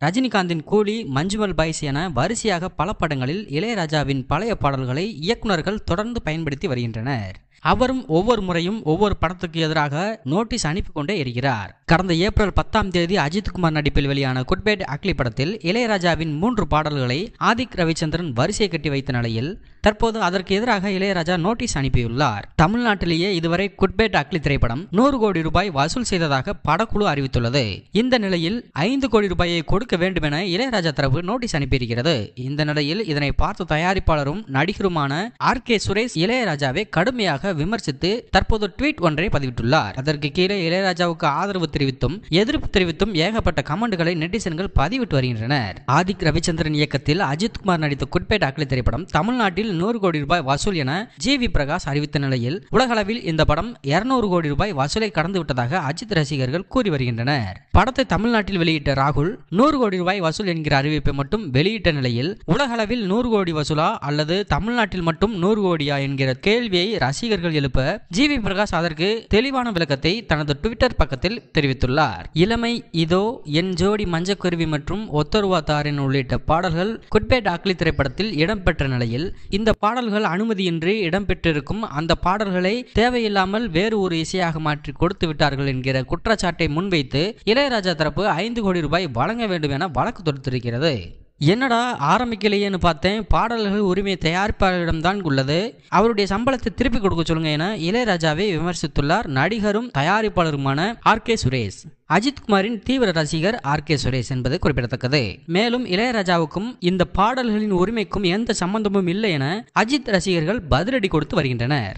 ரஜினிகாந்தின் கூலி, மஞ்சுமல் பாய்ஸ் என வரிசையாக பல படங்களில் இளையராஜாவின் பழைய பாடல்களை இயக்குநர்கள் தொடர்ந்து பயன்படுத்தி வருகின்றனர். அவரும் ஒவ்வொரு முறையும் ஒவ்வொரு படத்துக்கு எதிராக நோட்டீஸ் அனுப்பி கொண்டே இருக்கிறார். கடந்த ஏப்ரல் 10ஆம் தேதி அஜித்குமார் நடிப்பில் வெளியான குட் பேட் அக்லி படத்தில் இளையராஜாவின் 3 பாடல்களை ஆதிக் ரவிச்சந்திரன் வரிசை கட்டி வைத்த நிலையில் தற்போது அதற்கு எதிராக இளையராஜா நோட்டீஸ் அனுப்பியுள்ளார். தமிழ்நாட்டிலேயே இதுவரை குட் பேட் அக்லி திரைப்படம் 100 கோடி ரூபாய் வசூல் செய்ததாக படக்குழு அறிவித்துள்ளது. இந்த நிலையில் 5 கோடி ரூபாயை கொடுக்க வேண்டும் என இளையராஜா தரப்பு நோட்டீஸ் அனுப்பியிருக்கிறது. இந்த நிலையில் இதனை பார்த்த தயாரிப்பாளரும் நடிகருமான ஆர்.கே. சுரேஷ் இளையராஜாவை கடுமையாக விமர்சித்து தற்போது ட்வீட் ஒன்றை பதிவிட்டுள்ளார். அதற்கு கீழே இளையராஜாவுக்கு ஆதரவு தெரிவித்தும் எதிர்ப்பு தெரிவித்தும் ஏகப்பட்ட கமெண்ட்களை நெட்டிசன்கள் பதிவிட்டு வருகின்றனர். ஆதிக் ரவிச்சந்திரன் இயக்கத்தில் அஜித்குமார் நடித்த குட் பேட் அக்லி திரைப்படம் தமிழ்நாட்டில் 100 கோடி ரூபாய் வசூல் என ஜி.வி. பிரகாஷ் அறிவித்த நிலையில் உலகளவில் இந்த படம் 200 கோடி ரூபாய் வசூலை கடந்து விட்டதாக அஜித் ரசிகர்கள் கூறி வருகின்றனர். படத்தை தமிழ்நாட்டில் வெளியிட்ட ராகுல் 100 கோடி ரூபாய் வசூல் என்கிற அறிவிப்பை மட்டும் வெளியிட்ட நிலையில் உலகளவில் 100 கோடி வசூலா அல்லது தமிழ்நாட்டில் மட்டும் 100 கோடியா என்கிற கேள்வியை ரசிகர்கள் எழுப்ப ஜி.வி. பிரகாஷ் அதற்கு தெளிவான விளக்கத்தை தனது ட்விட்டர் பக்கத்தில் தெரிவித்துள்ளார். இளமை, இதோ, என் ஜோடி, மஞ்சக்குருவி மற்றும் ஒத்தருவா தாரின் உள்ளிட்ட பாடல்கள் குட் பேட் அக்லி திரைப்படத்தில் இடம்பெற்ற நிலையில் இந்த பாடல்கள் அனுமதியின்றி இடம்பெற்றிருக்கும் அந்த பாடல்களை தேவையில்லாமல் வேறு ஒரு இசையாக மாற்றி கொடுத்து விட்டார்கள் என்கிற குற்றச்சாட்டை முன்வைத்து இளையராஜா தரப்பு 5 கோடி ரூபாய் வழங்க வேண்டும் என வழக்கு தொடுத்திருக்கிறது. என்னடா ஆரம்பிக்கலையேன்னு பார்த்தேன், பாடல்கள் உரிமை தயாரிப்பாளரிடம்தான் உள்ளது, அவருடைய சம்பளத்தை திருப்பி கொடுக்க சொல்லுங்க என இளையராஜாவை விமர்சித்துள்ளார் நடிகரும் தயாரிப்பாளருமான ஆர்.கே. சுரேஷ். அஜித்குமாரின் தீவிர ரசிகர் ஆர்.கே. சுரேஷ் என்பது குறிப்பிடத்தக்கது. மேலும் இளையராஜாவுக்கும் இந்த பாடல்களின் உரிமைக்கும் எந்த சம்பந்தமும் இல்லை என அஜித் ரசிகர்கள் பதிலடி கொடுத்து வருகின்றனர்.